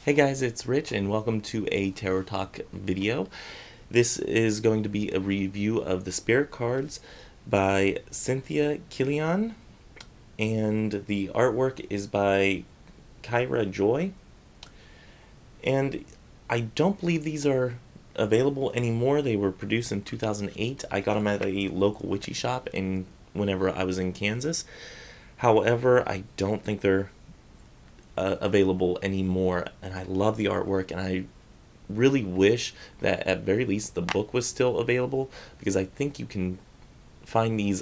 Hey guys, it's Rich and welcome to a Tarot Talk video. This is going to be a review of the Spirit cards by Cynthia Killian, and the artwork is by Kyra Joy. And I don't believe these are available anymore. They were produced in 2008. I got them at a local witchy shop whenever I was in Kansas. However, I don't think they're available anymore, and I love the artwork, and I really wish that at very least the book was still available, because I think you can find these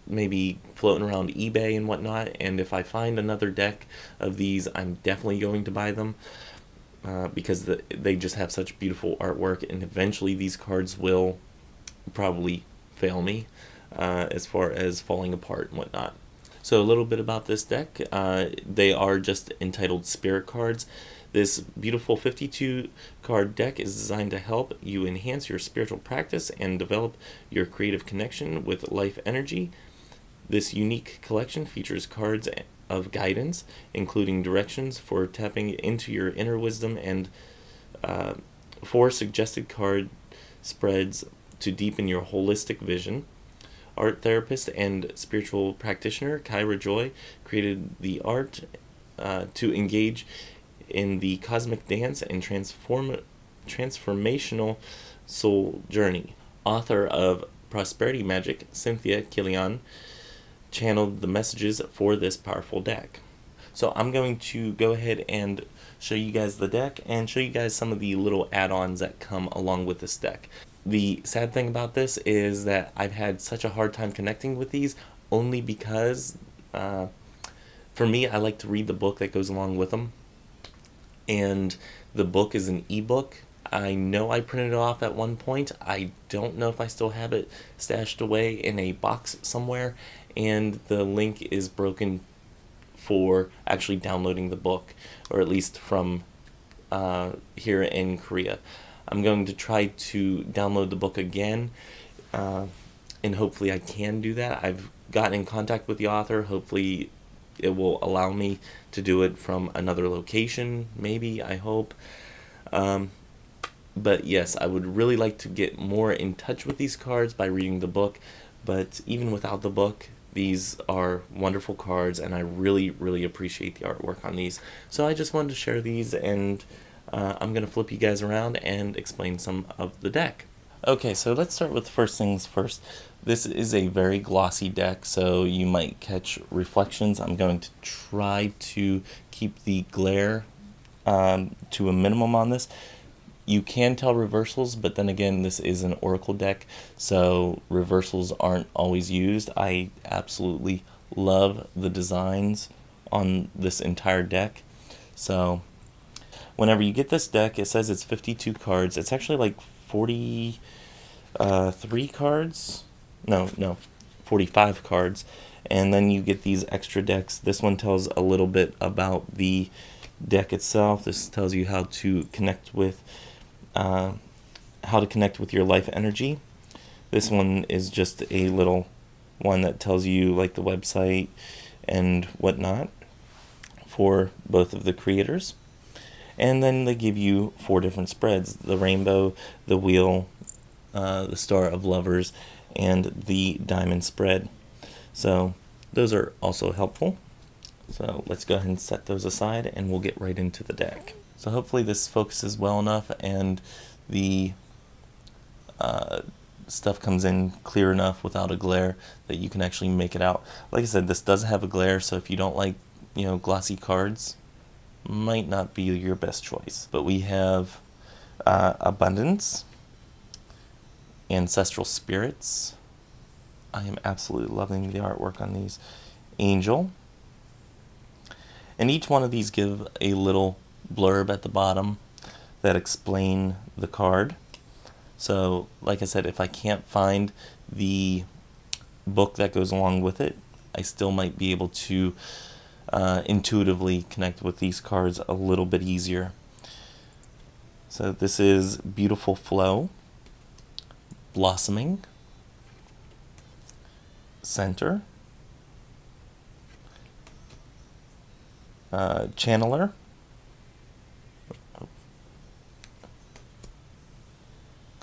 maybe floating around eBay and whatnot, and if I find another deck of these, I'm definitely going to buy them, because they just have such beautiful artwork, and eventually these cards will probably fail me as far as falling apart and whatnot. So a little bit about this deck. They are just entitled Spirit cards. This beautiful 52 card deck is designed to help you enhance your spiritual practice and develop your creative connection with life energy. This unique collection features cards of guidance, including directions for tapping into your inner wisdom, and 4 suggested card spreads to deepen your holistic vision. Art therapist and spiritual practitioner Kyra Joy created the art to engage in the cosmic dance and transformational soul journey. Author of Prosperity Magic, Cynthia Killian channeled the messages for this powerful deck. So I'm going to go ahead and show you guys the deck and show you guys some of the little add-ons that come along with this deck. The sad thing about this is that I've had such a hard time connecting with these, only because for me, I like to read the book that goes along with them, and the book is an ebook. I know I printed it off at one point. I don't know if I still have it stashed away in a box somewhere, and the link is broken for actually downloading the book, or at least from here in Korea. I'm going to try to download the book again, and hopefully I can do that. I've gotten in contact with the author. Hopefully it will allow me to do it from another location, maybe, I hope. But yes, I would really like to get more in touch with these cards by reading the book, but even without the book, these are wonderful cards, and I really, really appreciate the artwork on these. So I just wanted to share these, and I'm going to flip you guys around and explain some of the deck. Okay, so let's start with first things first. This is a very glossy deck, so you might catch reflections. I'm going to try to keep the glare to a minimum on this. You can tell reversals, but then again, this is an oracle deck, so reversals aren't always used. I absolutely love the designs on this entire deck. So whenever you get this deck, it says it's 52 cards. It's actually like 43 cards. No, 45 cards. And then you get these extra decks. This one tells a little bit about the deck itself. This tells you how to connect with your life energy. This one is just a little one that tells you like the website and whatnot for both of the creators. And then they give you 4 different spreads: the rainbow, the wheel, the star of lovers, and the diamond spread. So those are also helpful. So let's go ahead and set those aside, and we'll get right into the deck. So hopefully this focuses well enough, and the stuff comes in clear enough without a glare that you can actually make it out. Like I said, this does have a glare, so if you don't like, glossy cards, might not be your best choice. But we have abundance, ancestral spirits. I am absolutely loving the artwork on these. Angel. And each one of these give a little blurb at the bottom that explain the card. So, like I said, if I can't find the book that goes along with it, I still might be able to intuitively connect with these cards a little bit easier. So this is Beautiful Flow, Blossoming, Center, Channeler,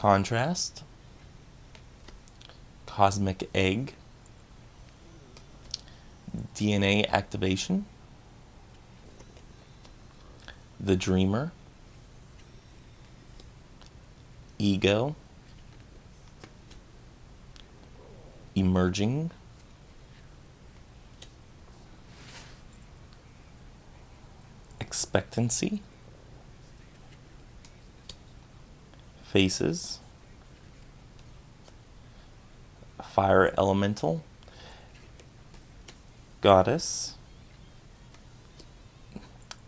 Contrast, Cosmic Egg, DNA Activation, The Dreamer, Ego, Emerging, Expectancy, Faces, Fire Elemental, Goddess,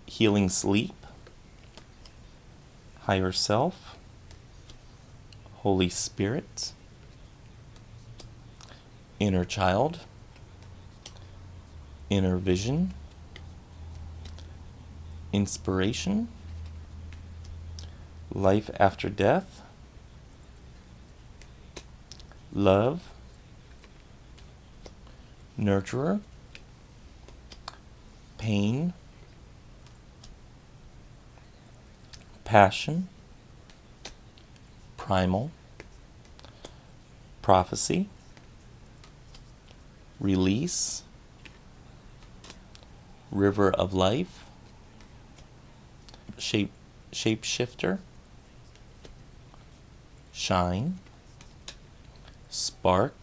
Healing Sleep, Higher Self, Holy Spirit, Inner Child, Inner Vision, Inspiration, Life After Death, Love, Nurturer, Pain, Passion, Primal, Prophecy, Release, River of Life, Shapeshifter, Shine, Spark,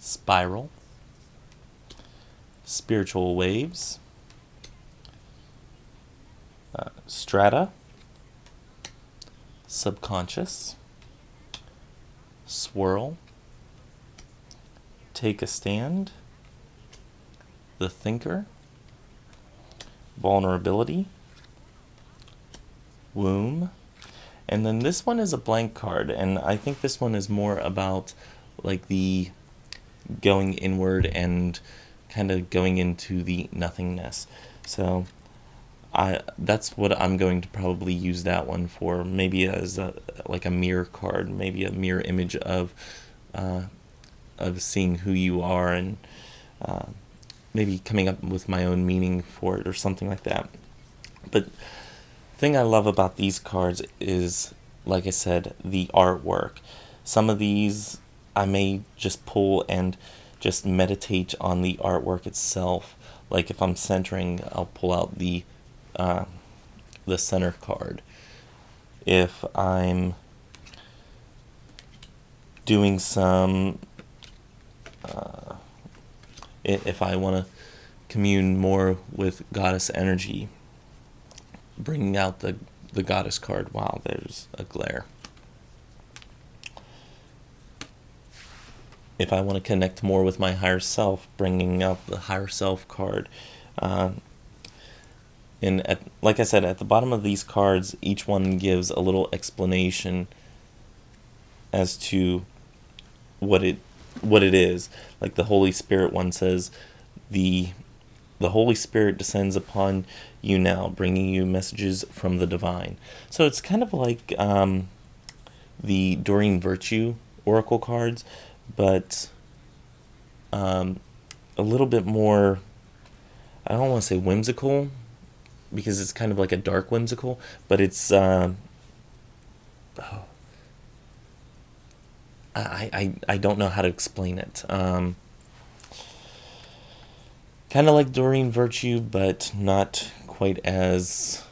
Spiral, Spiritual Waves, Strata, Subconscious, Swirl, Take a Stand, The Thinker, Vulnerability, Womb, and then this one is a blank card, and I think this one is more about like the going inward and kind of going into the nothingness. So that's what I'm going to probably use that one for, maybe as like a mirror card, maybe a mirror image of seeing who you are, and maybe coming up with my own meaning for it or something like that. But the thing I love about these cards is, like I said, the artwork. Some of these I may just pull and just meditate on the artwork itself. Like if I'm centering, I'll pull out the center card. If I'm doing some, if I want to commune more with goddess energy, bringing out the goddess card. Wow, there's a glare. If I want to connect more with my higher self, bringing out the higher self card. And like I said, at the bottom of these cards, each one gives a little explanation as to what it is. Like the Holy Spirit one says, the Holy Spirit descends upon you now, bringing you messages from the divine. So it's kind of like the Doreen Virtue oracle cards, but a little bit more, I don't want to say whimsical, because it's kind of like a dark whimsical, but it's I don't know how to explain it. Kind of like Doreen Virtue, but not quite as,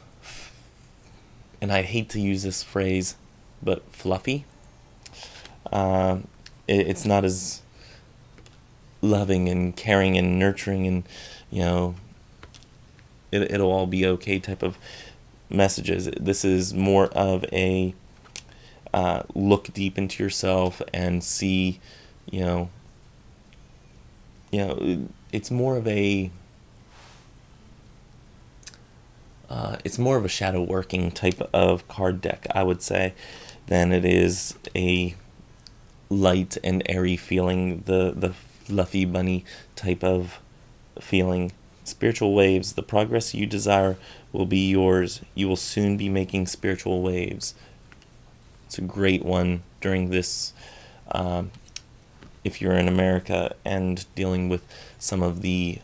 and I hate to use this phrase, but fluffy. It's not as loving and caring and nurturing, and it'll all be okay type of messages. This is more of a look deep into yourself and see, it's more of a shadow working type of card deck, I would say, than it is a light and airy feeling, the fluffy bunny type of feeling. Spiritual waves. The progress you desire will be yours. You will soon be making spiritual waves. It's a great one during this, if you're in America and dealing with some of the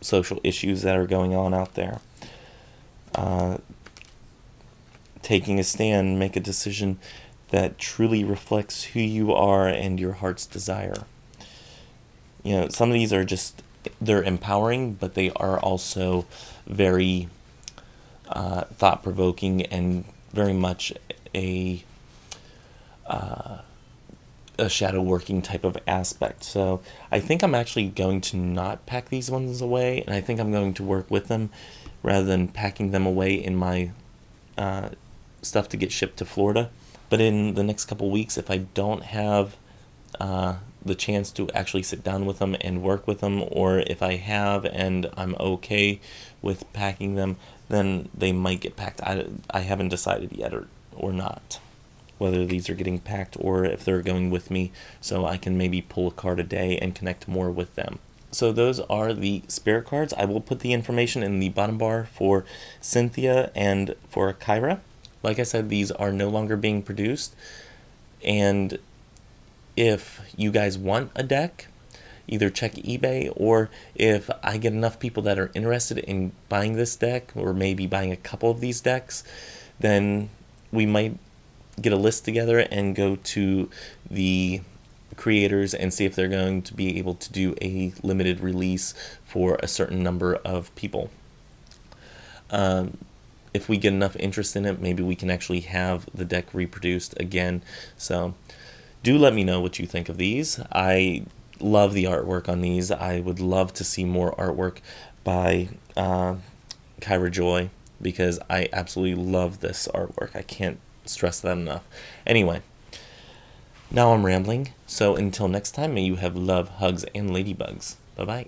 social issues that are going on out there. taking a stand, make a decision that truly reflects who you are and your heart's desire. Some of these are just, they're empowering, but they are also very thought-provoking and very much a shadow working type of aspect. So I think I'm actually going to not pack these ones away, and I think I'm going to work with them rather than packing them away in my stuff to get shipped to Florida. But in the next couple weeks, if I don't have the chance to actually sit down with them and work with them, or if I have and I'm okay with packing them, then they might get packed. I haven't decided yet or not whether these are getting packed or if they're going with me, so I can maybe pull a card a day and connect more with them. So those are the spirit cards. I will put the information in the bottom bar for Cynthia and for Kyra. Like I said, these are no longer being produced, and if you guys want a deck, either check eBay, or if I get enough people that are interested in buying this deck, or maybe buying a couple of these decks, then we might get a list together and go to the creators and see if they're going to be able to do a limited release for a certain number of people. If we get enough interest in it, maybe we can actually have the deck reproduced again. So do let me know what you think of these. I love the artwork on these. I would love to see more artwork by Kyra Joy, because I absolutely love this artwork. I can't stress that enough. Anyway, now I'm rambling, so until next time, may you have love, hugs, and ladybugs. Bye-bye.